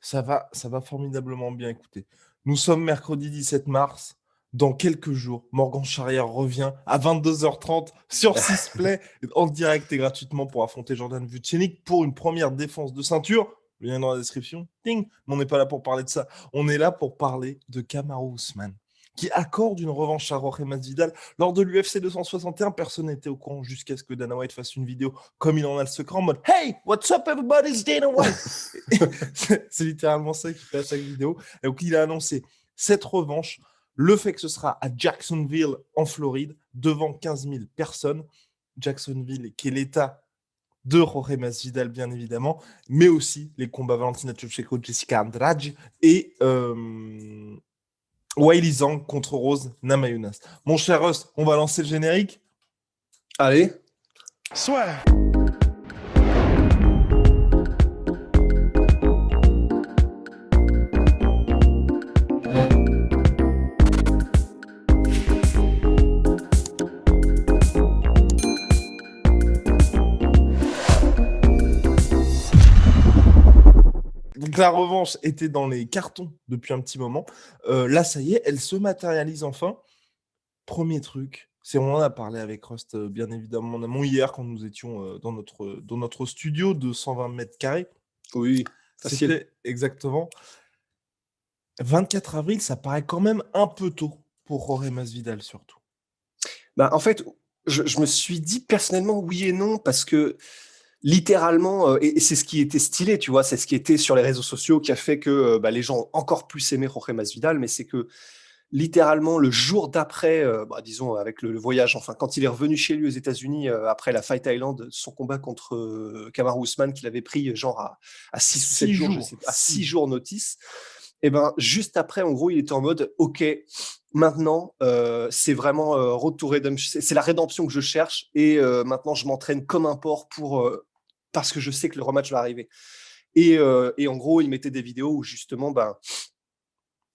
Ça va formidablement bien. Écoutez, nous sommes mercredi 17 mars. Dans quelques jours, Morgan Charrière revient à 22h30 sur Sisplay en direct et gratuitement pour affronter Jordan Vucenic pour une première défense de ceinture. Le lien dans la description. Ding. Mais on n'est pas là pour parler de ça. On est là pour parler de Kamaru Usman, qui accorde une revanche à Jorge Masvidal lors de l'UFC 261. Personne n'était au courant jusqu'à ce que Dana White fasse une vidéo comme il en a le secret en mode Hey, what's up everybody, it's Dana White. C'est littéralement ça qui fait à chaque vidéo. Et donc il a annoncé cette revanche, le fait que ce sera à Jacksonville en Floride devant 15 000 personnes. Jacksonville qui est l'état de Jorge Masvidal bien évidemment, mais aussi les combats Valentina Shevchenko, Jessica Andrade et Weili Zhang contre Rose Namajunas. Mon cher Rust, on va lancer le générique. Allez. Soit. Donc la revanche était dans les cartons depuis un petit moment. Là, ça y est, elle se matérialise enfin. Premier truc, on en a parlé avec Rust, bien évidemment, en amont hier quand nous étions dans notre studio de 120 mètres carrés. Oui, facile. C'était exactement 24 avril, ça paraît quand même un peu tôt pour Jorge Masvidal surtout. En fait, je me suis dit personnellement oui et non parce que littéralement, et c'est ce qui était stylé, tu vois, c'est ce qui était sur les réseaux sociaux qui a fait que les gens ont encore plus aimé Jorge Masvidal, mais c'est que littéralement le jour d'après, disons avec le voyage, enfin quand il est revenu chez lui aux États-Unis après la Fight Island, son combat contre Kamaru Usman qu'il avait pris genre à 6 ou 7 jours, je sais pas, à 6 jours notice. Et juste après, en gros, il était en mode OK, maintenant c'est vraiment Road to Redemption, c'est la rédemption que je cherche et maintenant je m'entraîne comme un porc parce que je sais que le rematch va arriver. Et en gros, il mettait des vidéos où justement,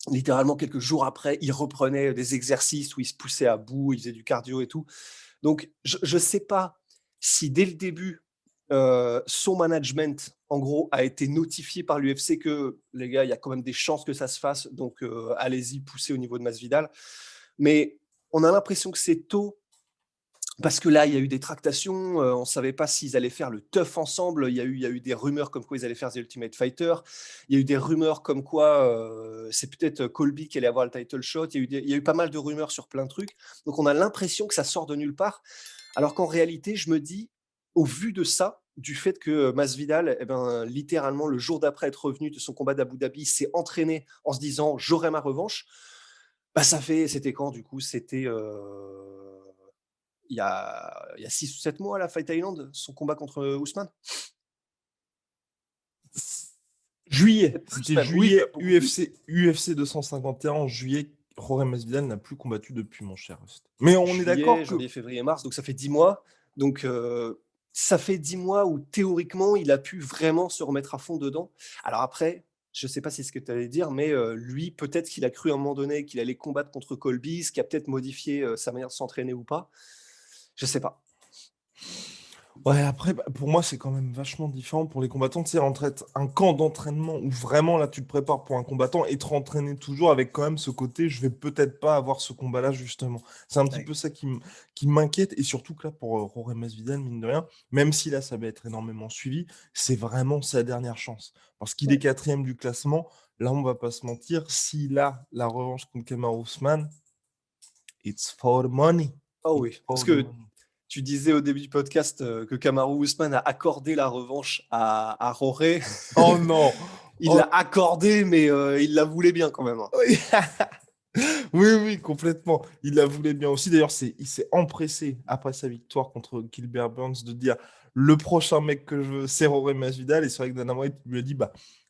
littéralement quelques jours après, il reprenait des exercices où il se poussait à bout, il faisait du cardio et tout. Donc, je ne sais pas si dès le début, son management, en gros, a été notifié par l'UFC que, les gars, il y a quand même des chances que ça se fasse, donc allez-y, poussez au niveau de Masvidal. Mais on a l'impression que c'est tôt, parce que là, il y a eu des tractations, on ne savait pas s'ils allaient faire le tough ensemble, il y a eu des rumeurs comme quoi ils allaient faire The Ultimate Fighter, il y a eu des rumeurs comme quoi c'est peut-être Colby qui allait avoir le title shot, il y a eu pas mal de rumeurs sur plein de trucs, donc on a l'impression que ça sort de nulle part, alors qu'en réalité, je me dis, au vu de ça, du fait que Masvidal, littéralement, le jour d'après être revenu de son combat d'Abu Dhabi, s'est entraîné en se disant « j'aurai ma revanche », c'était quand du coup? C'était il y a 6 ou 7 mois, la Fight Island, son combat contre Ousmane. Juillet, c'était juillet, UFC 251 en juillet. Jorge Masvidal n'a plus combattu depuis, mon cher Rust. Mais on est d'accord que... Janvier, février, mars, donc ça fait 10 mois. Donc ça fait 10 mois où théoriquement, il a pu vraiment se remettre à fond dedans. Alors après, je ne sais pas si c'est ce que tu allais dire, mais lui, peut-être qu'il a cru à un moment donné qu'il allait combattre contre Colby, ce qui a peut-être modifié sa manière de s'entraîner ou pas. Je ne sais pas. Ouais, après, pour moi, c'est quand même vachement différent pour les combattants. Tu sais, entre un camp d'entraînement où vraiment, là, tu te prépares pour un combattant et te rentraîner toujours avec quand même ce côté, je vais peut-être pas avoir ce combat-là, justement. C'est un petit peu ça qui m'inquiète. Et surtout que là, pour Jorge Masvidal, mine de rien, même si là, ça va être énormément suivi, c'est vraiment sa dernière chance. Parce qu'il est 4e du classement. Là, on va pas se mentir. S'il a la revanche contre Kamaru Usman, it's for the money. Oh oui, parce que tu disais au début du podcast que Kamaru Usman a accordé la revanche à Jorge. Oh non. Il l'a accordé, mais il la voulait bien quand même. Oui, complètement. Il la voulait bien aussi. D'ailleurs, il s'est empressé, après sa victoire contre Gilbert Burns, de dire le prochain mec que je veux, c'est Jorge Masvidal. Et c'est vrai que Dana White lui a dit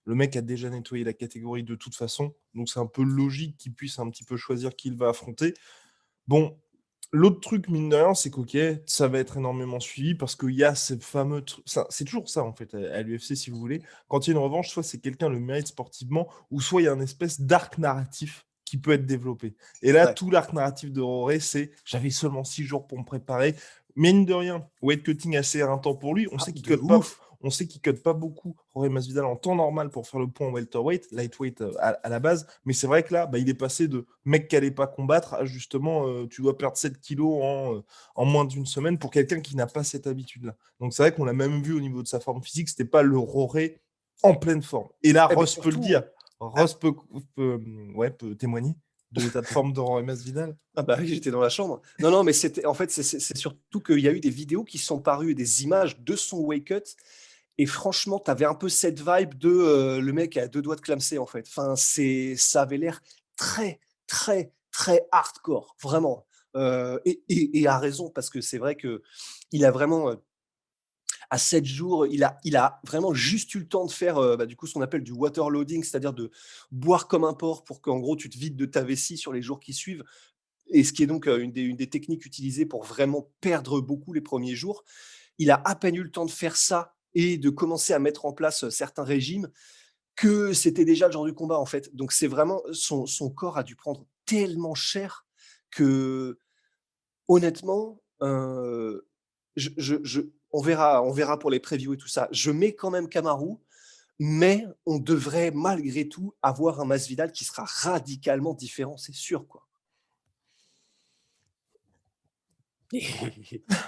le mec a déjà nettoyé la catégorie de toute façon. Donc, c'est un peu logique qu'il puisse un petit peu choisir qui il va affronter. Bon, l'autre truc, mine de rien, c'est qu'ok, ça va être énormément suivi parce qu'il y a ces fameux trucs. C'est toujours ça, en fait, à l'UFC, si vous voulez. Quand il y a une revanche, soit c'est quelqu'un le mérite sportivement, ou soit il y a une espèce d'arc narratif qui peut être développé. Et là, tout l'arc narratif de Jorge, c'est j'avais seulement 6 jours pour me préparer. Mine de rien, weight cutting assez éreintant pour lui. On sait qu'il cut pas. On sait qu'il cut pas beaucoup Jorge Masvidal en temps normal pour faire le poids en welterweight, lightweight à la base. Mais c'est vrai que là, il est passé de mec qui allait pas combattre à justement, tu dois perdre 7 kilos en moins d'une semaine pour quelqu'un qui n'a pas cette habitude-là. Donc c'est vrai qu'on l'a même vu au niveau de sa forme physique, c'était pas le Jorge en pleine forme. Et là, Eh ben Ross peut le surtout, dire. Ross peut témoigner de l'état de forme de Jorge Masvidal. ah bah oui, j'étais dans la chambre. Non, non, mais c'était en fait, c'est surtout qu'il y a eu des vidéos qui sont parues et des images de son wake cut. Et franchement, tu avais un peu cette vibe de le mec a deux doigts de clamser en fait. Enfin, ça avait l'air très, très, très hardcore, vraiment. Et a raison, parce que c'est vrai que il a vraiment, à 7 jours, il a vraiment juste eu le temps de faire du coup ce qu'on appelle du water loading, c'est-à-dire de boire comme un porc pour qu'en gros tu te vides de ta vessie sur les jours qui suivent. Et ce qui est donc une des techniques utilisées pour vraiment perdre beaucoup les premiers jours. Il a à peine eu le temps de faire ça et de commencer à mettre en place certains régimes que c'était déjà le genre du combat en fait. Donc c'est vraiment son corps a dû prendre tellement cher que honnêtement, on verra pour les previews et tout ça. Je mets quand même Kamaru, mais on devrait malgré tout avoir un Masvidal qui sera radicalement différent, c'est sûr quoi.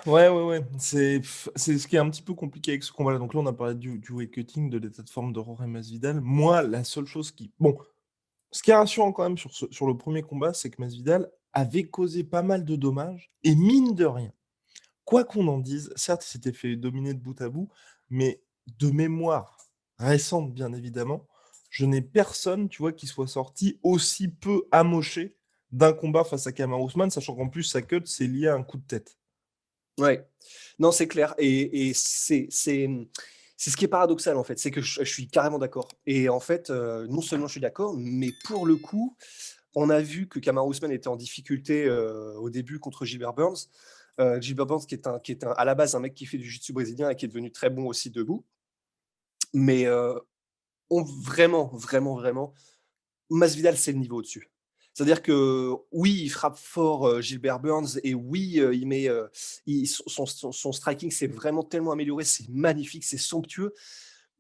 Ouais. C'est ce qui est un petit peu compliqué avec ce combat-là. Donc là, on a parlé du weight cutting, de l'état de forme de Jorge Masvidal. Moi, la seule chose qui... Bon, ce qui est rassurant quand même sur le premier combat, c'est que Masvidal avait causé pas mal de dommages. Et mine de rien, quoi qu'on en dise, certes, il s'était fait dominer de bout à bout, mais de mémoire récente, bien évidemment, je n'ai personne, tu vois, qui soit sorti aussi peu amoché d'un combat face à Kamaru Usman, sachant qu'en plus, sa cut, c'est lié à un coup de tête. Ouais. Non, c'est clair et c'est ce qui est paradoxal, en fait, c'est que je suis carrément d'accord et en fait, non seulement je suis d'accord, mais pour le coup, on a vu que Kamaru Usman était en difficulté, au début contre Gilbert Burns. Gilbert Burns qui est à la base un mec qui fait du jiu-jitsu brésilien et qui est devenu très bon aussi debout. Mais, on vraiment, vraiment, vraiment, Masvidal, c'est le niveau au-dessus. C'est-à-dire que oui, il frappe fort, Gilbert Burns et oui, il met, son striking s'est vraiment tellement amélioré, c'est magnifique, c'est somptueux.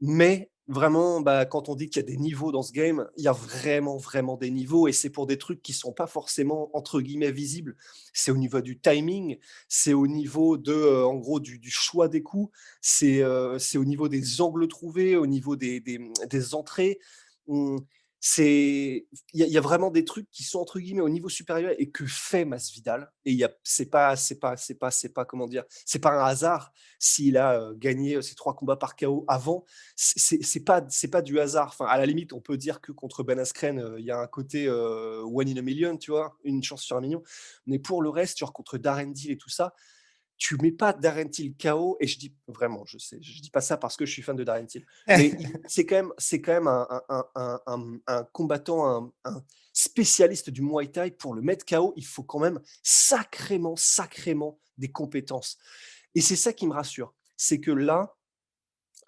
Mais vraiment, quand on dit qu'il y a des niveaux dans ce game, il y a vraiment, vraiment des niveaux et c'est pour des trucs qui sont pas forcément entre guillemets «visibles». C'est au niveau du timing, c'est au niveau de, en gros du choix des coups, c'est au niveau des angles trouvés, au niveau des entrées. Mmh, il y a vraiment des trucs qui sont entre guillemets «au niveau supérieur» et que fait Masvidal et il y a c'est pas comment dire? C'est pas un hasard s'il a, gagné, ses 3 combats par KO avant, c'est pas du hasard. Enfin, à la limite, on peut dire que contre Ben Askren, il y a un côté, one in a million, tu vois? Une chance sur un million. Mais pour le reste, genre contre Darren Till et tout ça, tu mets pas Darren Till KO et je dis vraiment, je sais, je dis pas ça parce que je suis fan de Darren Till, mais c'est quand même un combattant, un spécialiste du Muay Thai. Pour le mettre KO, il faut quand même sacrément, sacrément des compétences et c'est ça qui me rassure. C'est que là,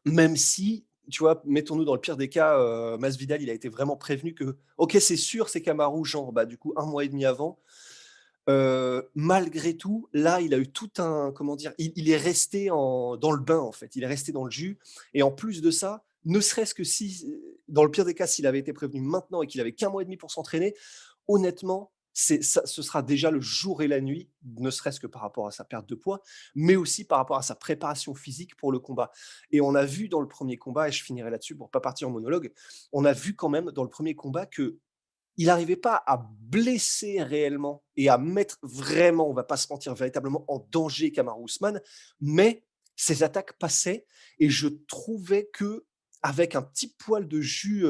même si, tu vois, mettons-nous dans le pire des cas, Masvidal, il a été vraiment prévenu que, OK, c'est sûr, c'est Kamaru, genre, du coup, 1 mois et demi avant. Malgré tout, là, il a eu tout un comment dire? Il est resté dans le bain, en fait. Il est resté dans le jus et en plus de ça, ne serait-ce que si, dans le pire des cas, s'il avait été prévenu maintenant et qu'il avait qu'1 mois et demi pour s'entraîner, honnêtement, ce sera déjà le jour et la nuit, ne serait-ce que par rapport à sa perte de poids, mais aussi par rapport à sa préparation physique pour le combat. Et on a vu dans le premier combat, et je finirai là-dessus pour pas partir en monologue, on a vu quand même dans le premier combat que il n'arrivait pas à blesser réellement et à mettre vraiment, on va pas se mentir, véritablement en danger Kamaru Usman, mais ses attaques passaient et je trouvais que avec un petit poil de jus,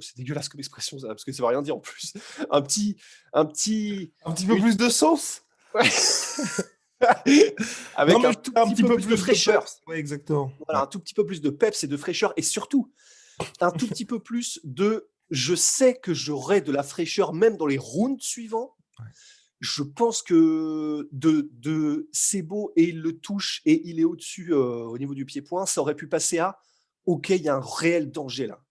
c'est dégueulasse comme expression ça, parce que ça veut rien dire en plus. Un petit un petit Un petit peu une plus de sauce. ouais, Non, avec mais un je tout dirais un petit petit peu peu plus de plus de fraîcheur. peps. Ouais, exactement. Voilà, Ouais. un tout petit peu plus de peps et de fraîcheur et surtout un tout petit peu plus de je sais que j'aurai de la fraîcheur même dans les rounds suivants. Je pense que c'est beau et il le touche et il est au-dessus au niveau du pied-point, ça aurait pu passer à OK, il y a un réel danger là.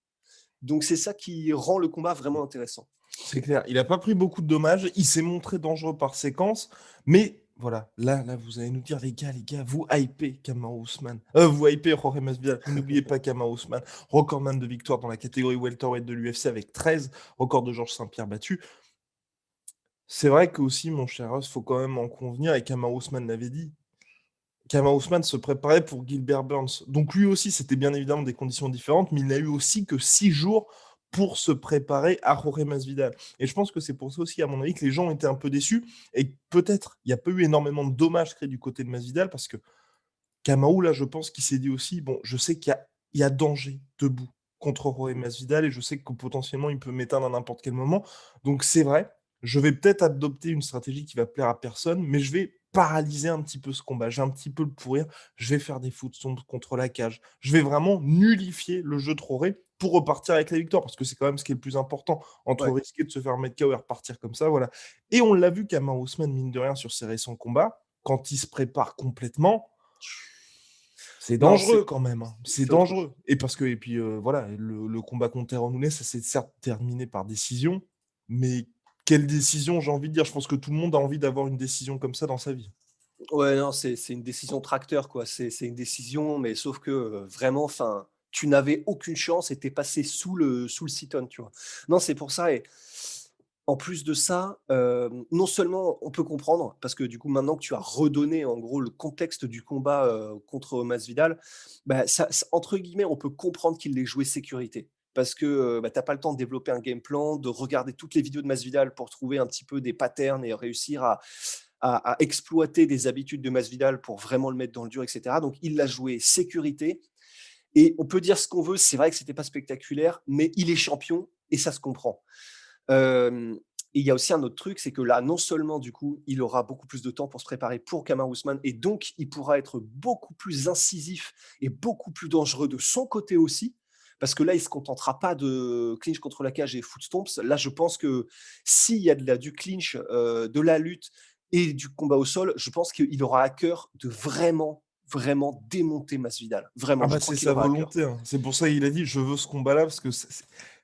Donc c'est ça qui rend le combat vraiment intéressant. C'est clair. Il n'a pas pris beaucoup de dommages. Il s'est montré dangereux par séquence. Mais voilà, là, vous allez nous dire, les gars, vous hypez Kamaru Usman. Vous hypez Jorge Masvidal. Vous n'oubliez pas Kamaru Usman, recordman de victoire dans la catégorie welterweight de l'UFC avec 13, record de Georges Saint-Pierre battu. C'est vrai que aussi, mon cher Russ, faut quand même en convenir, et Kamaru Usman l'avait dit, Kamaru Usman se préparait pour Gilbert Burns. Donc lui aussi, c'était bien évidemment des conditions différentes, mais il n'a eu aussi que 6 jours pour se préparer à Jorge Masvidal. Et je pense que c'est pour ça aussi, à mon avis, que les gens ont été un peu déçus, et que peut-être il n'y a pas eu énormément de dommages créés du côté de Masvidal, parce que Kamaru, là, je pense qu'il s'est dit aussi, bon, je sais qu'il y a danger debout contre Jorge Masvidal, et je sais que potentiellement, il peut m'éteindre à n'importe quel moment. Donc c'est vrai, je vais peut-être adopter une stratégie qui va plaire à personne, mais je vais paralyser un petit peu ce combat. J'ai un petit peu le pourrir. Je vais faire des footstones contre la cage. Je vais vraiment nullifier le jeu de Jorge pour repartir avec la victoire, parce que c'est quand même ce qui est le plus important, entre Ouais. risquer de se faire mettre KO et repartir comme ça, voilà. Et on l'a vu Kamaru Usman, mine de rien, sur ses récents combats, quand il se prépare complètement, c'est Non, dangereux quand même, hein. C'est c'est autre chose. dangereux. Et puis voilà, le combat contre Terence Nunez, ça s'est certes terminé par décision, mais quelle décision, j'ai envie de dire. Je pense que tout le monde a envie d'avoir une décision comme ça dans sa vie. Ouais, non, c'est une décision tracteur, quoi. C'est une décision, mais sauf que, vraiment, enfin, tu n'avais aucune chance et tu passé sous le sit-on, tu vois? Non, c'est pour ça et en plus de ça, non seulement on peut comprendre, parce que du coup, maintenant que tu as redonné, en gros, le contexte du combat, contre Masvidal, bah, ça entre guillemets, on peut comprendre qu'il ait joué sécurité. Parce que, bah, tu as pas le temps de développer un game plan, de regarder toutes les vidéos de Masvidal pour trouver un petit peu des patterns et réussir à exploiter des habitudes de Masvidal pour vraiment le mettre dans le dur et cetera. Donc il l'a joué sécurité et on peut dire ce qu'on veut, c'est vrai que c'était pas spectaculaire, mais il est champion et ça se comprend. Hem Et il y a aussi un autre truc, c'est que là, non seulement du coup, il aura beaucoup plus de temps pour se préparer pour Kamaru Usman et donc il pourra être beaucoup plus incisif et beaucoup plus dangereux de son côté aussi, parce que là, il se contentera pas de clinch contre la cage et foot stomps. Là, je pense que s'il y a du clinch, de la lutte et du combat au sol, je pense qu'il aura à cœur de vraiment, vraiment démonter Masvidal. Ah Vraiment, je bah crois c'est qu'il sa aura à cœur. volonté, hein. C'est pour ça qu'il a dit je veux ce combat-là parce que je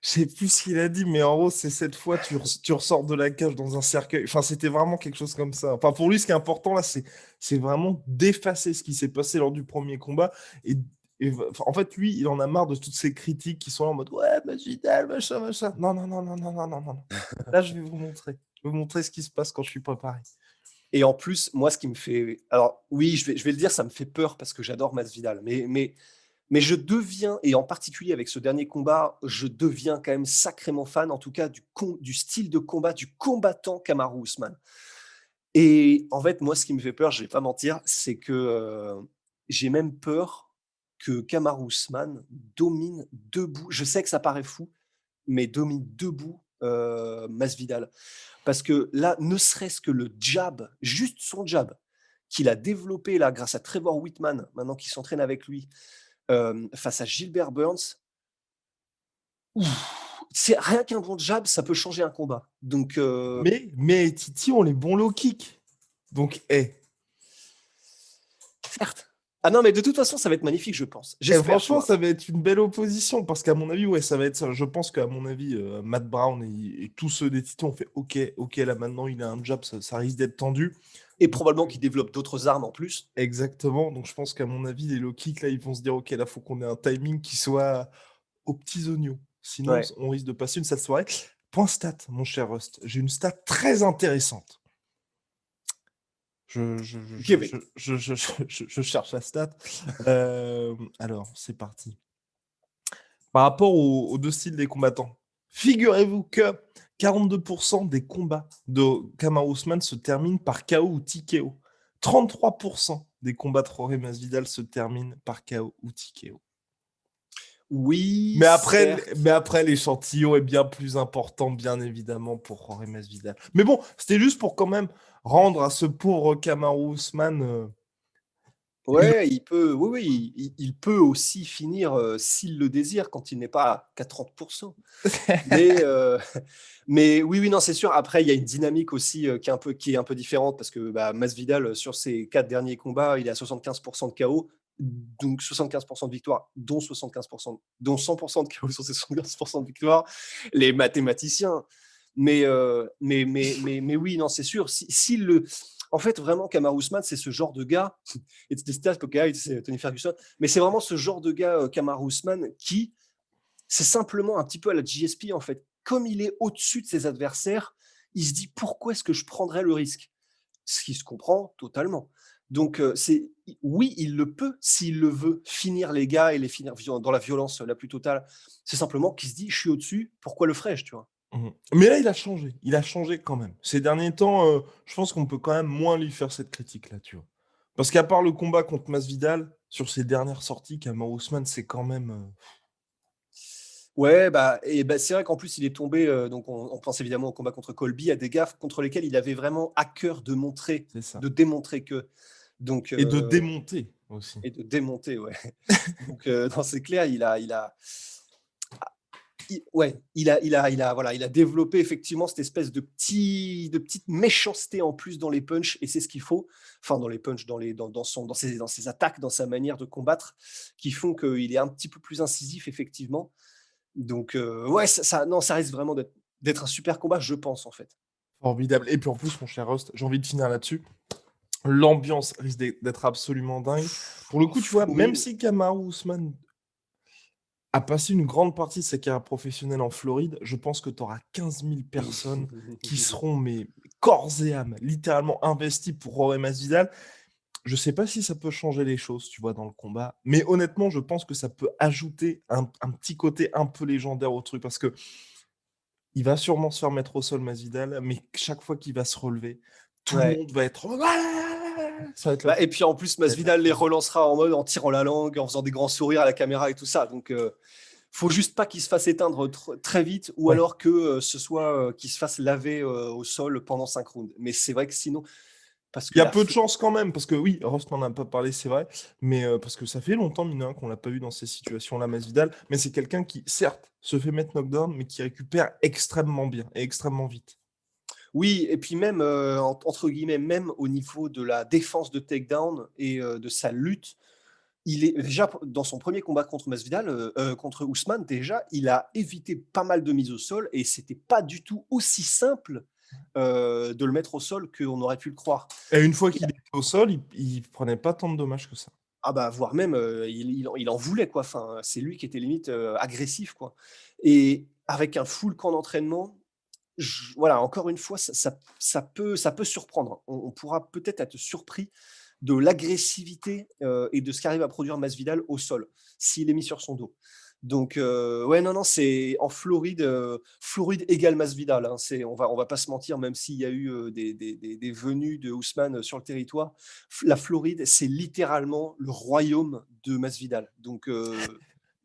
sais plus ce qu'il a dit, mais en gros c'est cette fois tu ressors de la cage dans un cercueil. Enfin c'était vraiment quelque chose comme ça. Enfin pour lui ce qui est important là c'est vraiment d'effacer ce qui s'est passé lors du premier combat et, enfin, en fait lui il en a marre de toutes ces critiques qui sont là en mode ouais Masvidal machin machin. Non non non non non non non non. Là je vais vous montrer. Je vais vous montrer ce qui se passe quand je suis préparé. Et en plus, moi, ce qui me fait alors oui, je vais le dire, ça me fait peur parce que j'adore Masvidal, mais je deviens et en particulier avec ce dernier combat, je deviens quand même sacrément fan, en tout cas du style de combat, du combattant Kamaru Usman. Et en fait, moi, ce qui me fait peur, je vais pas mentir, c'est que, j'ai même peur que Kamaru Usman domine debout. Je sais que ça paraît fou, mais domine debout, Masvidal. Parce que là, ne serait-ce que le jab, juste son jab, qu'il a développé là grâce à Trevor Whitman, maintenant qu'il s'entraîne avec lui, face à Gilbert Burns, c'est rien qu'un bon jab, ça peut changer un combat. Donc, Mais Titi ont les bons low kicks. Donc certes. Ah non, mais de toute façon, ça va être magnifique, je pense. et J'espère, tu franchement, vois. ça va être une belle opposition parce qu'à mon avis, ouais, ça va être ça. Je pense qu'à mon avis, Matt Brown et tous ceux des Titans ont fait OK, OK, là maintenant il a un jab, ça risque d'être tendu. Et Donc, probablement qu'il développe d'autres armes en plus. exactement. Donc je pense qu'à mon avis, les low kicks, là, ils vont se dire OK, là, faut qu'on ait un timing qui soit aux petits oignons. Sinon, Ouais. on risque de passer une sale soirée. Point stat, mon cher Rust. J'ai une stat très intéressante. Give it. Je cherche la stat. Alors, c'est parti. Par rapport aux deux styles des combattants. Figurez-vous que 42% des combats de Kamaru Usman se terminent par KO ou TKO. 33% des combats de Jorge Masvidal se terminent par KO ou TKO. Oui, certes. Mais après l'échantillon est bien plus important, bien évidemment, pour Jorge Masvidal. Mais bon, c'était juste pour quand même rendre à ce pauvre Kamaru Usman une... Ouais, il peut, oui, oui, il peut aussi finir, s'il le désire, quand il n'est pas qu'à 30. Mais, mais oui, oui, non, c'est sûr. Après, il y a une dynamique aussi qui est un peu différente parce que bah, Masvidal, sur ses 4 derniers combats, il est à 75% de KO, donc 75% de victoire, dont 75%, dont 100% de KO sur ces 75% de victoire. Les mathématiciens. Mais oui, non, c'est sûr. En fait, vraiment, Kamaru Usman, c'est ce genre de gars. It's the stat, okay, c'est Tony Ferguson. Mais c'est vraiment ce genre de gars, Kamaru Usman, qui, c'est simplement un petit peu à la GSP, en fait. Comme il est au-dessus de ses adversaires, il se dit pourquoi est-ce que je prendrais le risque? Ce qui se comprend totalement. Donc, oui, il le peut, s'il le veut, finir les gars et les finir dans la violence la plus totale. C'est simplement qu'il se dit, je suis au-dessus, pourquoi le ferais-je, tu vois? Mais là, il a changé. Il a changé quand même. Ces derniers temps, je pense qu'on peut quand même moins lui faire cette critique-là, tu vois. Parce qu'à part le combat contre Masvidal, sur ses dernières sorties, Kamaru Usman, c'est quand même. Ouais, c'est vrai qu'en plus, il est tombé, donc on pense évidemment au combat contre Colby, à des gars contre lesquels il avait vraiment à cœur de montrer, C'est ça. de démontrer que. Donc, Et de démonter aussi. et de démonter, ouais. Donc, non, c'est clair, voilà, il a développé effectivement cette espèce de petite méchanceté en plus dans les punchs, et c'est ce qu'il faut. Enfin, dans les punchs, dans ses attaques, dans sa manière de combattre, qui font qu'il est un petit peu plus incisif, effectivement. Donc, ouais, non, ça risque vraiment d'être un super combat, je pense, en fait. Formidable. Et puis en plus, mon cher Rust, j'ai envie de finir là-dessus. L'ambiance risque d'être absolument dingue. Pour le coup, tu vois, même Floride. si Kamaru Usman a passé une grande partie de sa carrière professionnelle en Floride, je pense que tu auras 15 000 personnes qui seront, mais corps et âme, littéralement investies pour Jorge Masvidal. Je sais pas si ça peut changer les choses, tu vois, dans le combat, mais honnêtement, je pense que ça peut ajouter un petit côté un peu légendaire au truc, parce que il va sûrement se faire mettre au sol, Masvidal, mais chaque fois qu'il va se relever, tout le Ouais. monde va être... Ça va être la Et puis en plus, ça va être la Masvidal les folie. relancera en mode en tirant la langue, en faisant des grands sourires à la caméra et tout ça. Donc, faut juste pas qu'il se fasse éteindre très vite, ou Ouais. alors que ce soit qu'il se fasse laver au sol pendant 5 rounds. Mais c'est vrai que sinon, parce Il que y a la peu de chance quand même, parce que oui, Rost n'en a pas parlé, c'est vrai, mais parce que ça fait longtemps, mine de rien, qu'on l'a pas vu dans ces situations-là, Masvidal, mais c'est quelqu'un qui, certes, se fait mettre knockdown, mais qui récupère extrêmement bien et extrêmement vite. Oui, et puis même, entre guillemets, même au niveau de la défense de takedown et de sa lutte, il est déjà dans son premier combat contre Masvidal, contre Ousmane, déjà, il a évité pas mal de mises au sol, et c'était pas du tout aussi simple de le mettre au sol qu'on aurait pu le croire. Et une fois Et qu'il était au sol, il prenait pas tant de dommages que ça. voire même, il en voulait, quoi. Enfin, c'est lui qui était limite agressif, quoi. Et avec un full camp d'entraînement, voilà, encore une fois, ça peut surprendre. On pourra peut-être être surpris de l'agressivité et de ce qu'arrive à produire Masvidal au sol, s'il est mis sur son dos. Donc, ouais, non, non, c'est en Floride, Floride égale Masvidal, hein. On va pas se mentir, même s'il y a eu des venues de Ousmane sur le territoire. La Floride, c'est littéralement le royaume de Masvidal. Donc,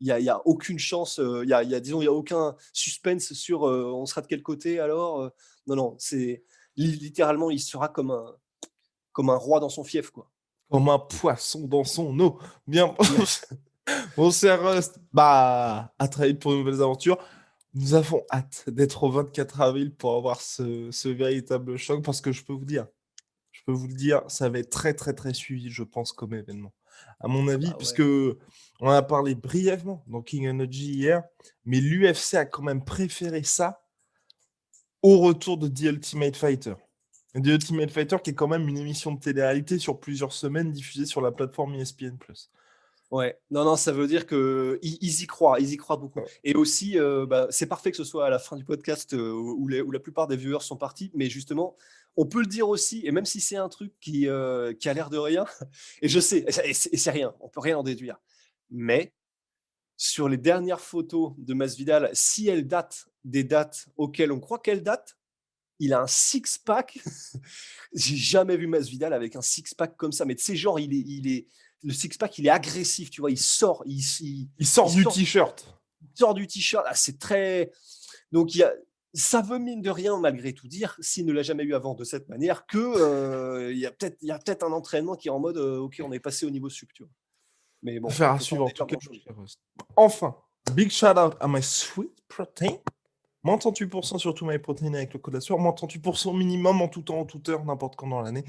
il y a aucune chance, disons, il y a aucun suspense sur on sera de quel côté alors. Non, non, c'est littéralement, il sera comme un roi dans son fief, quoi. Comme un poisson dans son eau. Bien, Ouais. mon cher Rust, bah, à très vite pour de nouvelles aventures. Nous avons hâte d'être au 24 avril pour avoir ce véritable choc, parce que je peux vous le dire, ça va être très très très suivi, je pense, comme événement. À mon Ah avis, bah puisque ouais. on en a parlé brièvement dans King Energy hier, mais l'UFC a quand même préféré ça au retour de The Ultimate Fighter. The Ultimate Fighter, qui est quand même une émission de télé-réalité sur plusieurs semaines diffusée sur la plateforme ESPN+. Ouais, non, non, ça veut dire que ils y croient beaucoup. Ouais. Et aussi, c'est parfait que ce soit à la fin du podcast où la plupart des viewers sont partis, mais justement, on peut le dire aussi, et même si c'est un truc qui a l'air de rien, et je sais, et c'est rien, on peut rien en déduire, mais sur les dernières photos de Masvidal, si elles datent des dates auxquelles on croit qu'elles datent, il a un six-pack. J'ai jamais vu Masvidal avec un six-pack comme ça. Mais tu sais, genre, le six-pack, il est agressif, tu vois. Il Il sort du sort, t-shirt. il sort du t-shirt. Ah, c'est très. Donc, ça veut mine de rien, malgré tout dire, s'il ne l'a jamais eu avant de cette manière, que il y a peut-être un entraînement qui est en mode, ok, on est passé au niveau sup, tu vois. Mais bon, Affaire on à peut pas en suivre en tout déduire cas. grand-chose. Enfin, big shout out à my sweet protein. Moins 38% sur tout MyProtein avec le code ASSURE, moins 38% minimum en tout temps, en toute heure, n'importe quand dans l'année,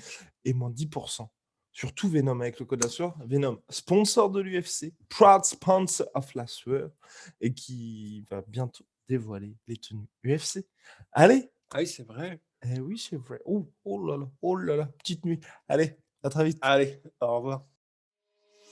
et moins 10% sur tout Venom avec le code ASSURE. Venom, sponsor de l'UFC, proud sponsor of la sueur, et qui va bientôt dévoiler les tenues UFC. Allez, Ah oui, c'est vrai. Eh oui, c'est vrai. Oh, oh là là, petite nuit. Allez, à très vite. Allez, au revoir.